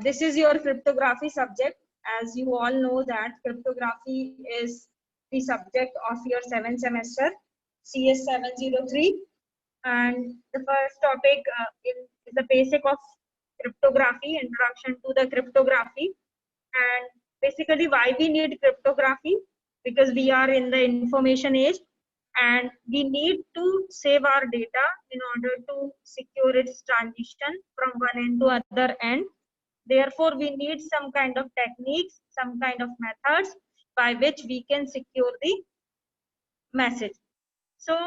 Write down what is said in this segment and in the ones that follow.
This is your cryptography subject. As you all know that cryptography is the subject of your 7th semester, CS 703. And the first topic is the basic of cryptography, introduction to the cryptography. And basically why we need cryptography, because we are in the information age and we need to save our data in order to secure its transition from one end to other end. Therefore, we need some kind of techniques, some kind of methods by which we can secure the message. So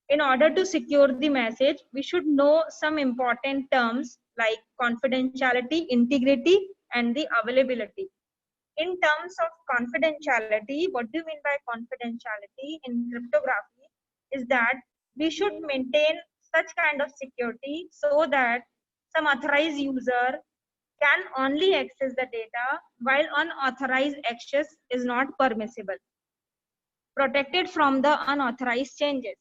in order to secure the message, we should know some important terms like confidentiality, integrity, and the availability. In terms of confidentiality, what do you mean by confidentiality in cryptography is that we should maintain such kind of security so that some authorized user can only access the data while unauthorized access is not permissible. Protected from the unauthorized changes.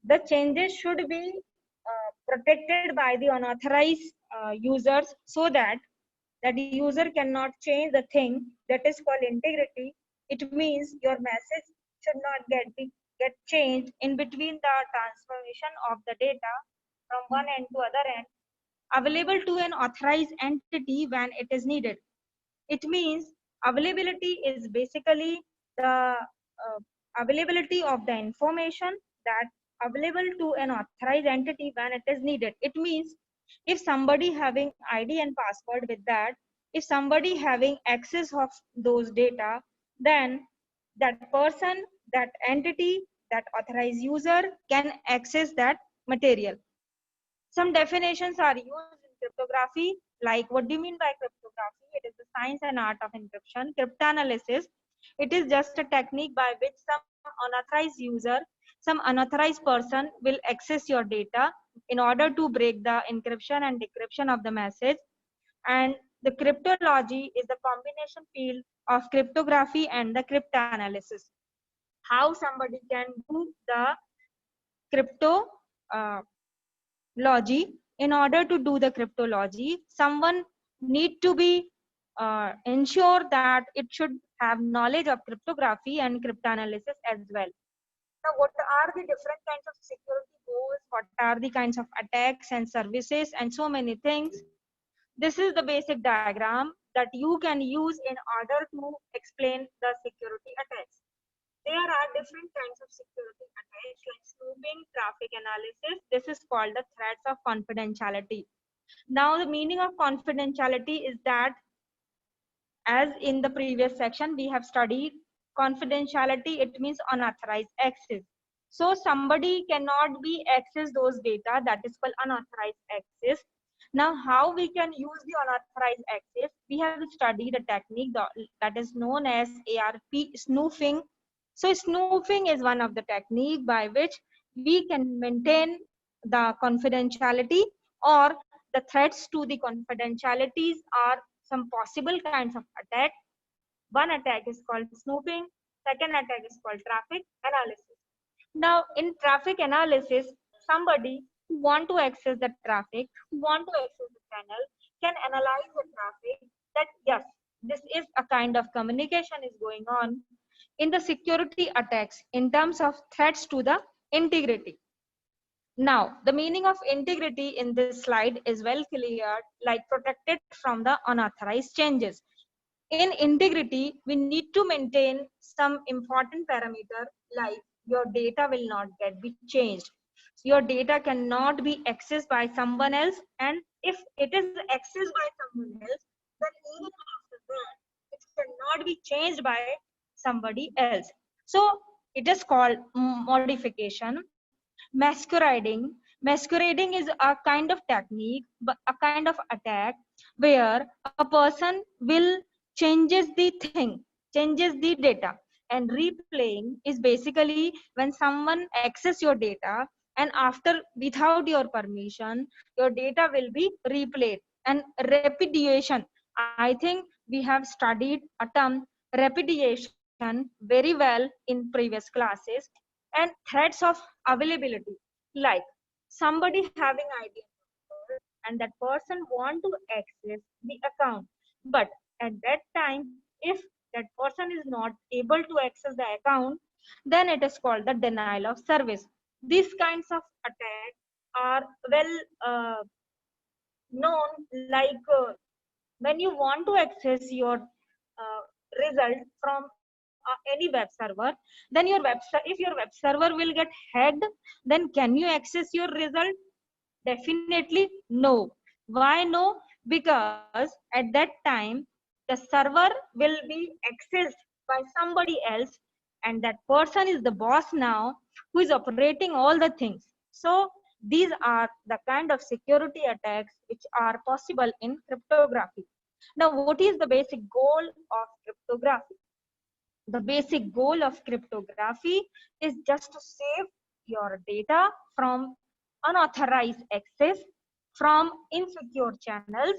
The changes should be protected by the unauthorized users so that the user cannot change the thing. That is called integrity. It means your message should not get changed in between the transformation of the data from one end to other end, available to an authorized entity when it is needed. It means availability is basically the availability of the information that available to an authorized entity when it is needed. It means if somebody having ID and password with that, if somebody having access of those data, then that person, that entity, that authorized user can access that material. Some definitions are used in cryptography, like what do you mean by cryptography? It is the science and art of encryption. Cryptanalysis, it is just a technique by which some unauthorized user, some unauthorized person will access your data in order to break the encryption and decryption of the message. And the cryptology is the combination field of cryptography and the cryptanalysis. How somebody can do the crypto logy. In order to do the cryptology, someone need to be ensure that it should have knowledge of cryptography and cryptanalysis as well. Now, what are the different kinds of security goals? What are the kinds of attacks and services and so many things? This is the basic diagram that you can use in order to explain the security attacks. There are different kinds of security attacks like snooping, traffic analysis. This is called the threats of confidentiality. Now, the meaning of confidentiality is that, as in the previous section, we have studied confidentiality. It means unauthorized access. So somebody cannot be access those data, that is called unauthorized access. Now, how we can use the unauthorized access? We have studied a technique that is known as ARP snooping. So snooping is one of the technique by which we can maintain the confidentiality, or the threats to the confidentialities are some possible kinds of attack. One attack is called snooping. Second attack is called traffic analysis. Now, in traffic analysis, somebody who want to access the traffic, who want to access the channel, can analyze the traffic that yes, this is a kind of communication is going on. In the security attacks, in terms of threats to the integrity. Now, the meaning of integrity in this slide is well clear, like protected from the unauthorized changes. In integrity, we need to maintain some important parameter like your data will not get be changed. Your data cannot be accessed by someone else, and if it is accessed by someone else, then even after that, it cannot be changed by somebody else. So it is called modification. Masquerading is a kind of technique, but a kind of attack where a person will changes the thing, changes the data. And replaying is basically when someone access your data and after without your permission, your data will be replayed. And repudiation, I think we have studied a term repudiation very well in previous classes. And threats of availability, like somebody having ID and that person want to access the account. But at that time, if that person is not able to access the account, then it is called the denial of service. These kinds of attacks are well known, like when you want to access your result from any web server, then your if your web server will get hacked, then can you access your result? Definitely no. Why no? Because at that time the server will be accessed by somebody else, and that person is the boss now who is operating all the things. So these are the kind of security attacks which are possible in cryptography. Now, what is the basic goal of cryptography? The basic goal of cryptography is just to save your data from unauthorized access from insecure channels.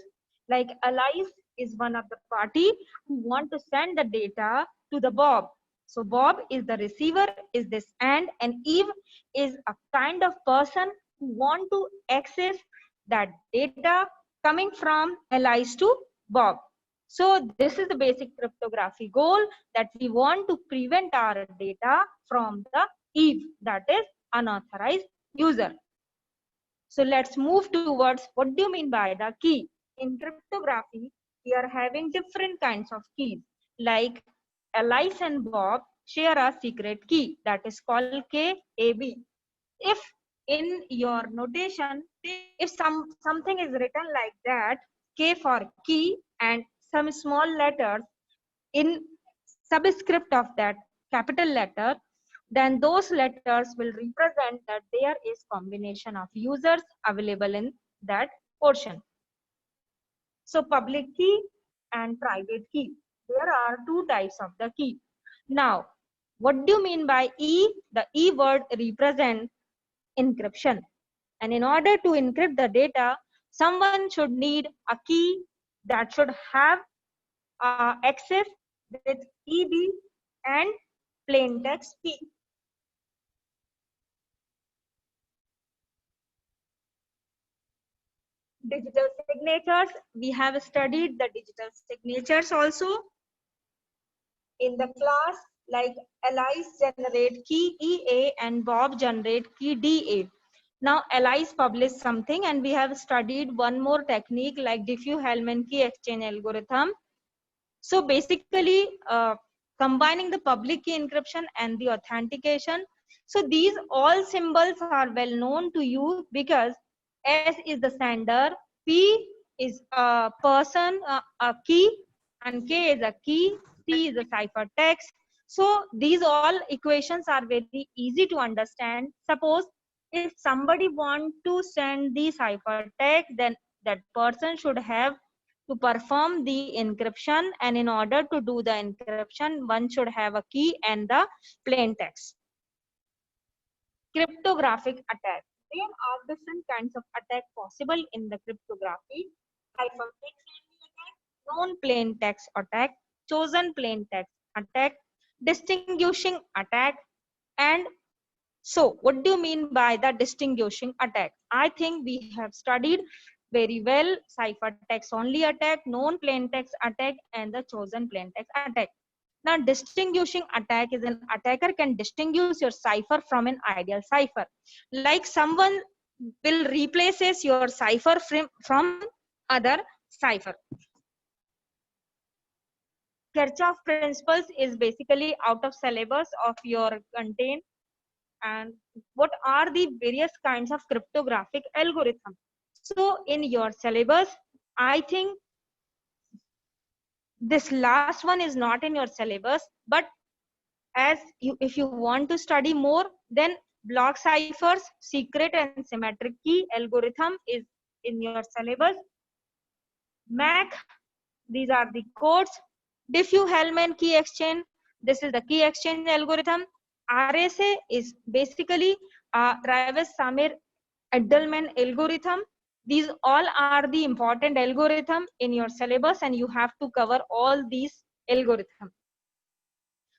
Like Alice is one of the party who want to send the data to the Bob. So Bob is the receiver, is this and Eve is a kind of person who want to access that data coming from Alice to Bob. So this is the basic cryptography goal, that we want to prevent our data from the Eve, that is unauthorized user. So let's move towards what do you mean by the key. In cryptography, we are having different kinds of keys, like Alice and Bob share a secret key that is called KAB. If in your notation, if something is written like that, K for key and some small letters in subscript of that capital letter, then those letters will represent that there is combination of users available in that portion. So public key and private key. There are two types of the key. Now, what do you mean by E? The E word represents encryption. And in order to encrypt the data, someone should need a key that should have access with EB and plain text P. Digital signatures, we have studied the digital signatures also in the class, like Alice generate key EA and Bob generate key DA. Now Alice published something and we have studied one more technique like Diffie-Hellman key exchange algorithm. So basically combining the public key encryption and the authentication. So these all symbols are well known to you because S is the sender, P is a person, a key, and K is a key, C is a ciphertext. So these all equations are very easy to understand. Suppose if somebody want to send the ciphertext, then that person should have to perform the encryption, and in order to do the encryption, one should have a key and the plain text. Cryptographic attack. There are different kinds of attack possible in the cryptography. Ciphertext attack, known plain text attack, chosen plain text attack, distinguishing attack, and so what do you mean by the distinguishing attack? I think we have studied very well ciphertext only attack, known plain text attack, and the chosen plain text attack. Now, distinguishing attack is an attacker can distinguish your cipher from an ideal cipher. Like someone will replaces your cipher from other cipher. Kirchhoff principles is basically out of syllabus of your content. And what are the various kinds of cryptographic algorithms? So in your syllabus, I think this last one is not in your syllabus, but as you, if you want to study more, then block ciphers, secret and symmetric key algorithm is in your syllabus. MAC, these are the codes. Diffie-Hellman key exchange, this is the key exchange algorithm. RSA is basically Rivest-Samir Edelman algorithm. These all are the important algorithm in your syllabus, and you have to cover all these algorithms.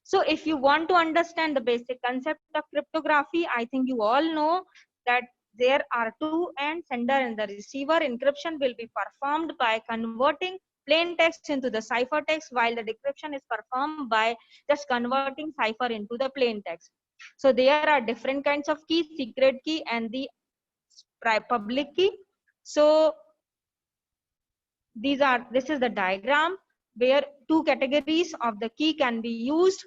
So if you want to understand the basic concept of cryptography, I think you all know that there are two ends, sender and the receiver. Encryption will be performed by converting plain text into the cipher text, while the decryption is performed by just converting cipher into the plain text. So there are different kinds of keys, secret key and the public key. So this is the diagram where two categories of the key can be used.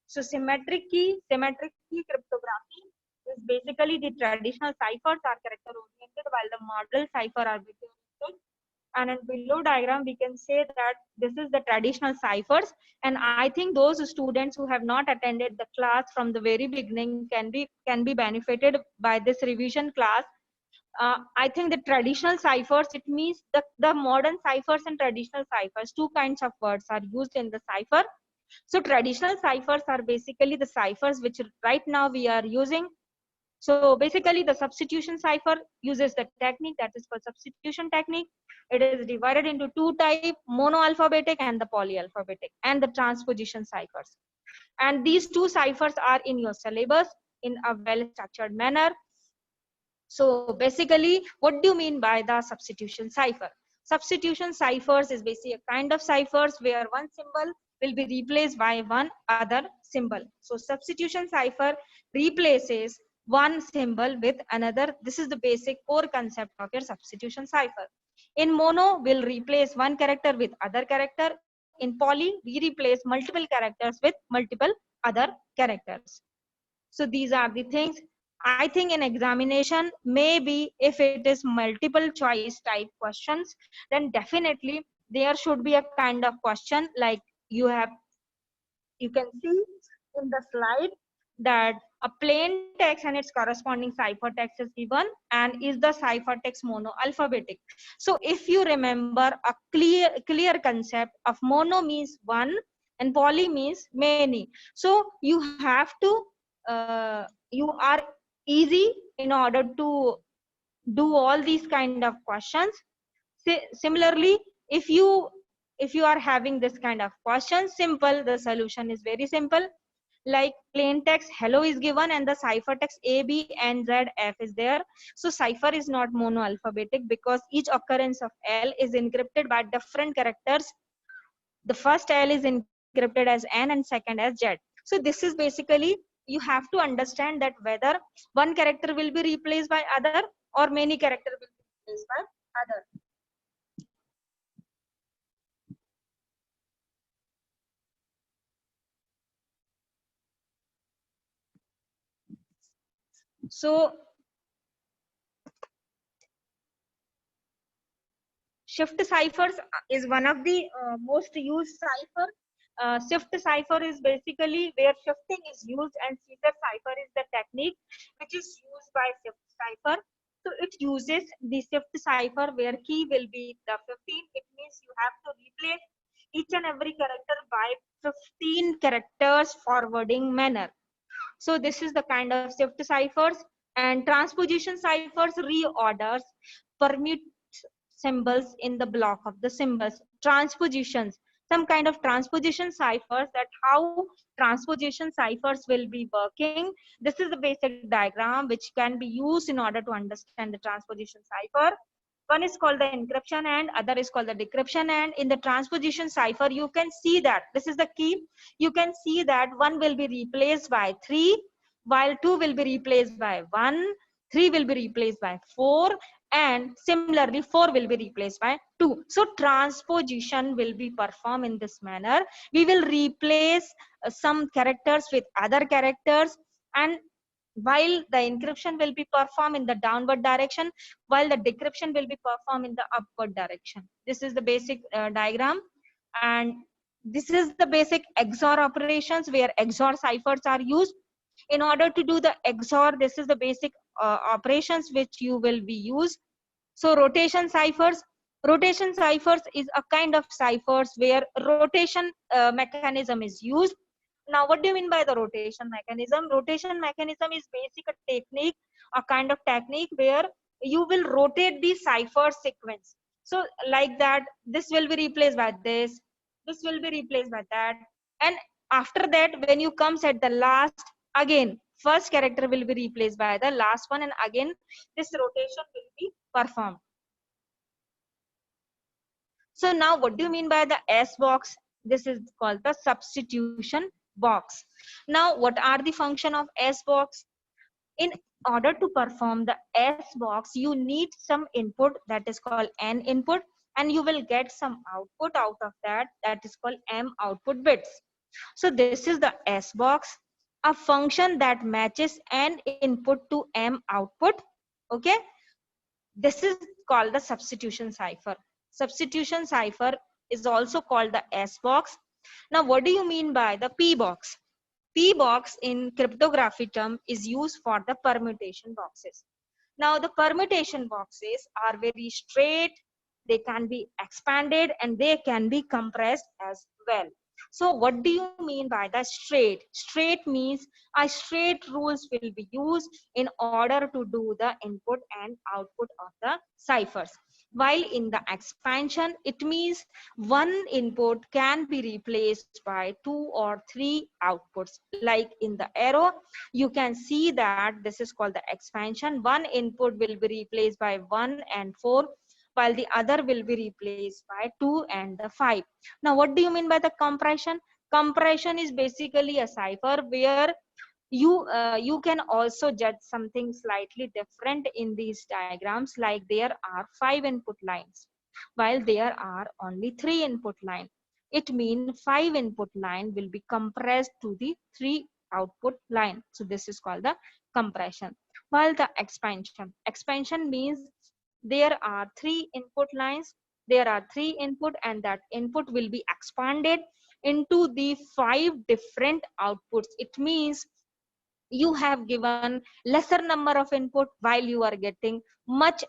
So symmetric key cryptography is basically the traditional ciphers are character oriented, while the model cipher are bit oriented. And in below diagram we can say that this is the traditional ciphers, and I think those students who have not attended the class from the very beginning can be benefited by this revision class. I think the traditional ciphers, it means the modern ciphers and traditional ciphers, two kinds of words are used in the cipher. So traditional ciphers are basically the ciphers which right now we are using. So basically the substitution cipher uses the technique that is called substitution technique. It is divided into two types, monoalphabetic and the polyalphabetic, and the transposition ciphers. And these two ciphers are in your syllabus in a well-structured manner. So basically, what do you mean by the substitution cipher? Substitution ciphers is basically a kind of ciphers where one symbol will be replaced by one other symbol. So substitution cipher replaces one symbol with another. This is the basic core concept of your substitution cipher. In mono, we'll replace one character with other character. In poly, we replace multiple characters with multiple other characters. So these are the things. I think in examination, maybe if it is multiple choice type questions, then definitely there should be a kind of question like you can see in the slide that a plain text and its corresponding cipher text is given, and is the cipher text mono alphabetic. So if you remember a clear concept of mono means one and poly means many. So you have to you are easy in order to do all these kind of questions. Similarly, if you are having this kind of question, simple, the solution is very simple. Like plain text hello is given and the cipher text a, b, and z, f is there. So cipher is not mono alphabetic because each occurrence of L is encrypted by different characters. The first L is encrypted as N and second as Z. So this is basically, you have to understand that whether one character will be replaced by other or many characters will be replaced by other. So shift ciphers is one of the most used cipher. Shift cipher is basically where shifting is used, and Caesar cipher is the technique which is used by shift cipher. So it uses the shift cipher where key will be the 15. It means you have to replace each and every character by 15 characters forwarding manner. So this is the kind of shift ciphers. And transposition ciphers reorders permute symbols in the block of the symbols. Transpositions, some kind of transposition ciphers, that how transposition ciphers will be working. This is the basic diagram which can be used in order to understand the transposition cipher. One is called the encryption and other is called the decryption. And in the transposition cipher, you can see that this is the key. You can see that 1 will be replaced by 3, while 2 will be replaced by 1, 3 will be replaced by 4, and similarly 4 will be replaced by 2. So transposition will be performed in this manner. We will replace some characters with other characters, and while the encryption will be performed in the downward direction, while the decryption will be performed in the upward direction. This is the basic diagram, and this is the basic XOR operations where XOR ciphers are used. In order to do the XOR, this is the basic operations which you will be used. So rotation ciphers is a kind of ciphers where rotation mechanism is used. Now what do you mean by the rotation mechanism? Rotation mechanism is basic a technique, a kind of technique where you will rotate the cipher sequence. So like that, this will be replaced by this will be replaced by that, and after that when you comes at the last, again first character will be replaced by the last one, and again this rotation will be performed. So now what do you mean by the S box? This is called the substitution box. Now what are the function of S box? In order to perform the S box, you need some input, that is called N input, and you will get some output out of that, that is called M output bits. So this is the S box, a function that matches N input to M output. Okay, this is called the substitution cipher. Substitution cipher is also called the S box. Now what do you mean by the P box? P box in cryptography term is used for the permutation boxes. Now the permutation boxes are very straight, they can be expanded and they can be compressed as well. So what do you mean by the straight? Straight means a straight rules will be used in order to do the input and output of the ciphers. While in the expansion, it means one input can be replaced by 2 or 3 outputs. Like in the arrow, you can see that this is called the expansion. One input will be replaced by 1 and 4, while the other will be replaced by 2 and the 5. Now, what do you mean by the compression? Compression is basically a cipher where you can also judge something slightly different in these diagrams, like there are 5 input lines while there are only 3 input line. It means 5 input line will be compressed to the 3 output line. So this is called the compression. While the expansion means there are 3 input lines, there are 3 input, and that input will be expanded into the 5 different outputs. It means you have given lesser number of input while you are getting much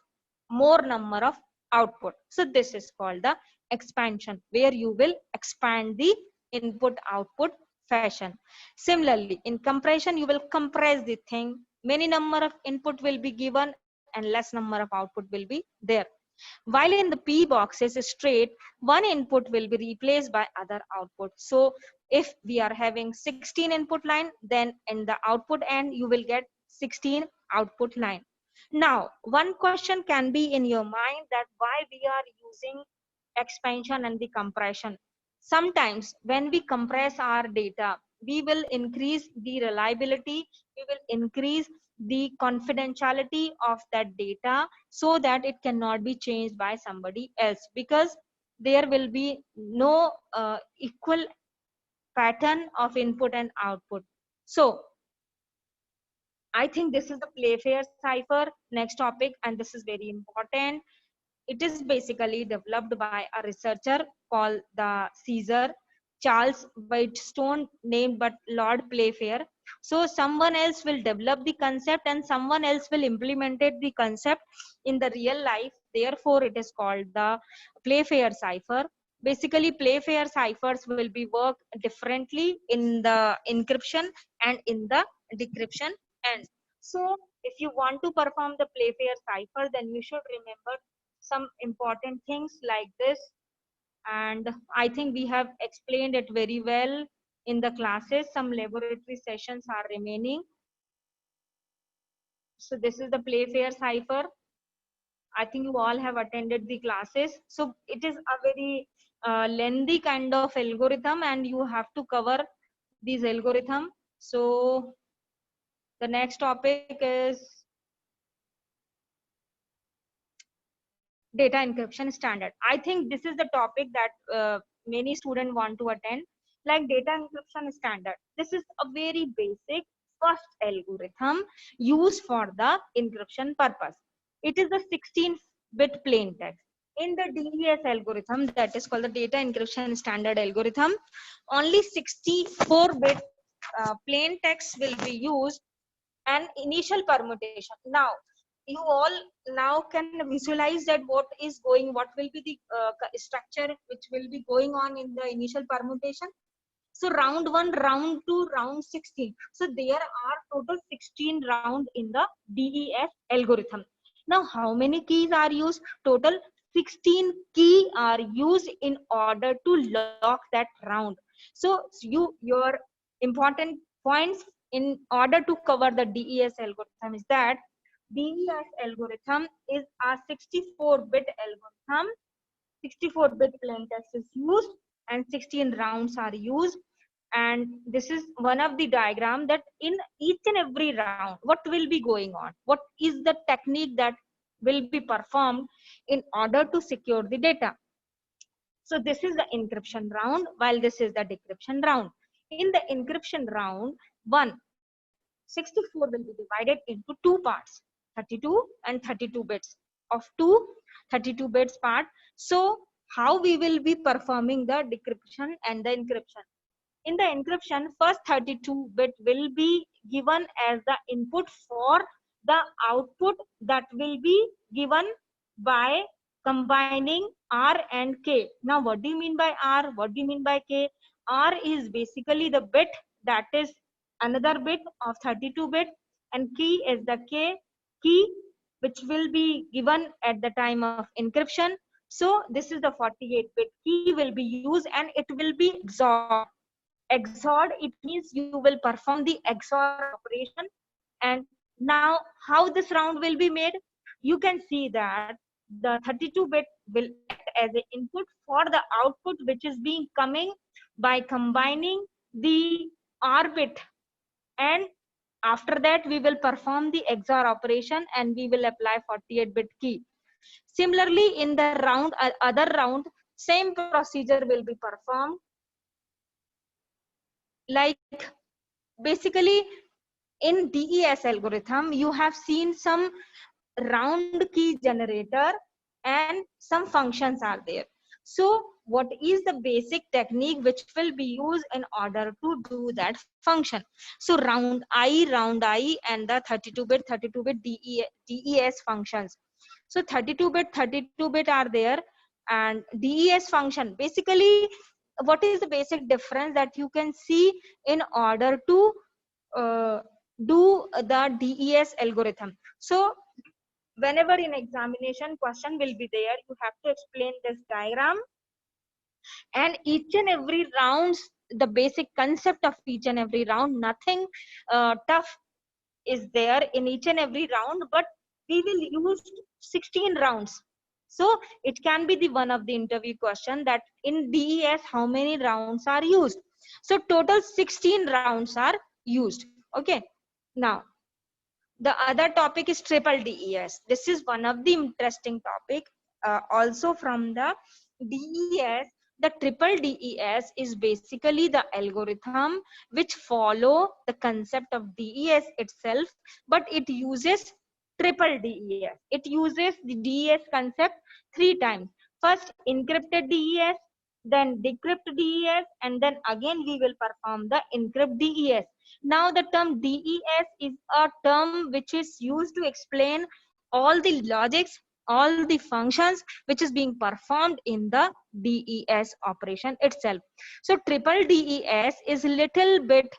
more number of output. So this is called the expansion, where you will expand the input output fashion. Similarly, in compression, you will compress the thing. Many number of input will be given and less number of output will be there. While in the P box is straight, one input will be replaced by other output. So if we are having 16 input line, then in the output end, you will get 16 output line. Now, one question can be in your mind that why we are using expansion and the compression. Sometimes when we compress our data, we will increase the reliability, we will increase the confidentiality of that data so that it cannot be changed by somebody else, because there will be no equal pattern of input and output. So I think this is the Playfair cipher, next topic, and this is very important. It is basically developed by a researcher called the Caesar Charles Whitestone, named but Lord Playfair. So someone else will develop the concept and someone else will implement it, the concept in the real life. Therefore, it is called the Playfair cipher. Basically, Playfair ciphers will be worked differently in the encryption and in the decryption end. So if you want to perform the Playfair cipher, then you should remember some important things like this, and I think we have explained it very well in the classes. Some laboratory sessions are remaining. So this is the Playfair cipher. I think you all have attended the classes. So it is a very lengthy kind of algorithm and you have to cover these algorithm. So the next topic is data encryption standard. I think this is the topic that many students want to attend, like data encryption standard. This is a very basic first algorithm used for the encryption purpose. It is the 16-bit plain text. In the DES algorithm, that is called the data encryption standard algorithm, only 64-bit plain text will be used and initial permutation. Now you all now can visualize that what will be the structure which will be going on in the initial permutation. So round 1, round 2, round 16. So there are total 16 round in the DES algorithm. Now how many keys are used? Total 16 keys are used in order to lock that round. So your important points in order to cover the DES algorithm is that DES algorithm is a 64-bit algorithm. 64-bit plain text is used and 16 rounds are used. And this is one of the diagram that in each and every round, what will be going on? What is the technique that will be performed in order to secure the data? So this is the encryption round, while this is the decryption round. In the encryption round, 64 will be divided into two parts, 32 and 32 bits of 32 bits part. So how we will be performing the decryption and the encryption? In the encryption, first 32 bit will be given as the input for the output that will be given by combining R and K. Now, what do you mean by R? What do you mean by K? R is basically the bit that is another bit of 32 bit, and key is the key which will be given at the time of encryption. So this is the 48-bit key will be used, and it will be XOR. XORed, it means you will perform the XOR operation. And now how this round will be made? You can see that the 32-bit will act as an input for the output which is being coming by combining the R bit, and after that we will perform the XOR operation and we will apply 48-bit key. Similarly, in the round, other round, same procedure will be performed. Like basically in DES algorithm, you have seen some round key generator and some functions are there. So what is the basic technique which will be used in order to do that function? So round I and the 32-bit DES functions. So 32-bit are there, and DES function, basically what is the basic difference that you can see in order to do the DES algorithm? So whenever in examination question will be there, you have to explain this diagram, and each and every rounds, the basic concept of each and every round, nothing tough is there in each and every round, but we will use 16 rounds. So it can be the one of the interview question that in DES how many rounds are used. So total 16 rounds are used. Okay, now the other topic is triple DES. This is one of the interesting topic. Also from the DES, the triple DES is basically the algorithm which follow the concept of DES itself, but it uses triple DES. It uses the DES concept 3 times. First encrypted DES, then decrypt DES, and then again we will perform the encrypt DES. Now the term DES is a term which is used to explain all the logics, all the functions which is being performed in the DES operation itself. So triple DES is little bit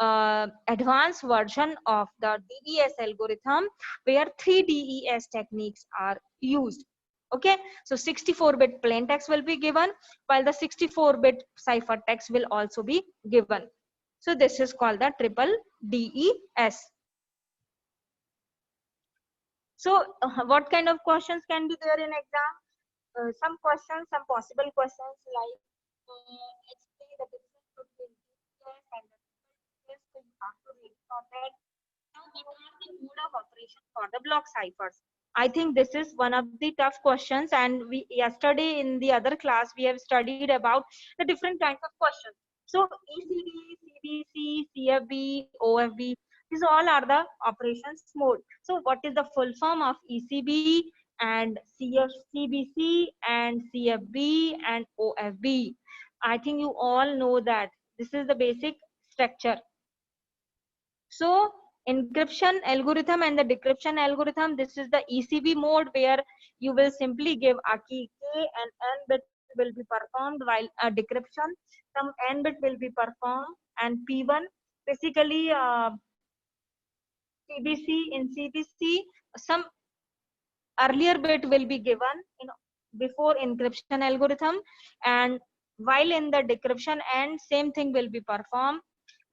advanced version of the DES algorithm where 3 DES techniques are used. Okay, so 64-bit plain text will be given, while the 64-bit cipher text will also be given. So this is called the triple DES. So what kind of questions can be there in exam? Some questions, some possible questions like explain the difference between DES and the DES. So you have to read for that. Now what are the mode of operation for the block ciphers? I think this is one of the tough questions, and we yesterday in the other class we have studied about the different kinds of questions. So ECB, CBC, CFB, OFB, these all are the operations mode. So what is the full form of ECB and CBC and CFB and OFB? I think you all know that this is the basic structure. So encryption algorithm and the decryption algorithm, this is the ECB mode where you will simply give a key K and N bit will be performed, while a decryption some N bit will be performed, and P1 basically CBC, in CBC some earlier bit will be given before encryption algorithm, and while in the decryption end same thing will be performed.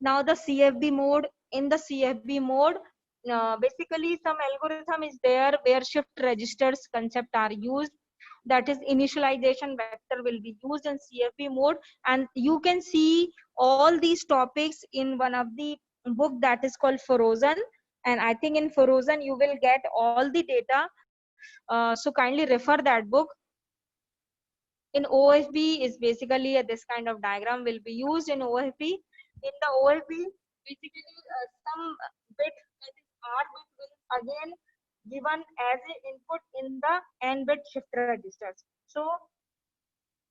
Now the CFB mode, in the CFB mode, basically some algorithm is there where shift registers concept are used. That is initialization vector will be used in CFB mode, and you can see all these topics in one of the book that is called Frozen. And I think in Frozen you will get all the data. So kindly refer that book. In OFB is basically this kind of diagram will be used in OFB. In the OFB, basically some bit, that is R bit, will again given as an input in the N bit shift registers. So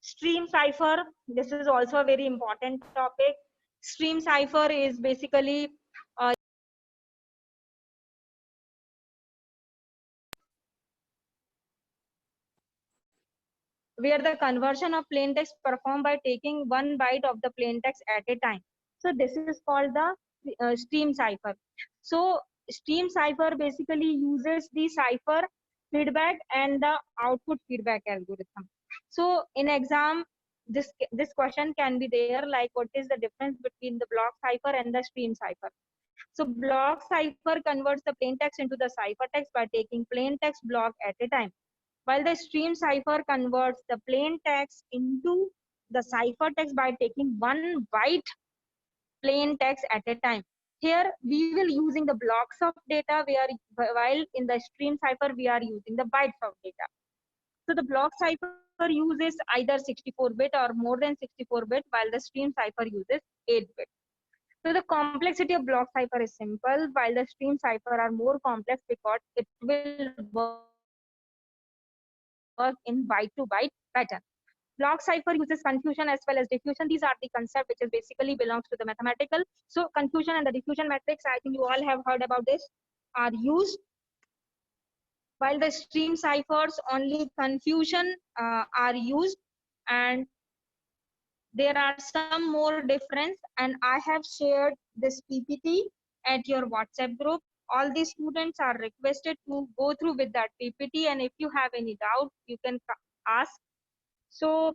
stream cipher, this is also a very important topic. Stream cipher is basically where the conversion of plain text performed by taking one byte of the plain text at a time. So this is called the stream cipher. So stream cipher basically uses the cipher feedback and the output feedback algorithm. So in exam, this question can be there, like what is the difference between the block cipher and the stream cipher. So block cipher converts the plain text into the cipher text by taking plain text block at a time, while the stream cipher converts the plain text into the cipher text by taking one byte plain text at a time. Here we will using the blocks of data, while in the stream cipher we are using the bytes of data. So the block cipher uses either 64-bit or more than 64-bit, while the stream cipher uses 8-bit. So the complexity of block cipher is simple, while the stream cipher are more complex because it will work in byte-to-byte pattern. Block cipher uses confusion as well as diffusion. These are the concept which is basically belongs to the mathematical. So confusion and the diffusion matrix, I think you all have heard about this, are used. While the stream ciphers, only confusion are used, and there are some more difference, and I have shared this PPT at your WhatsApp group. All the students are requested to go through with that PPT, and if you have any doubt, you can ask. So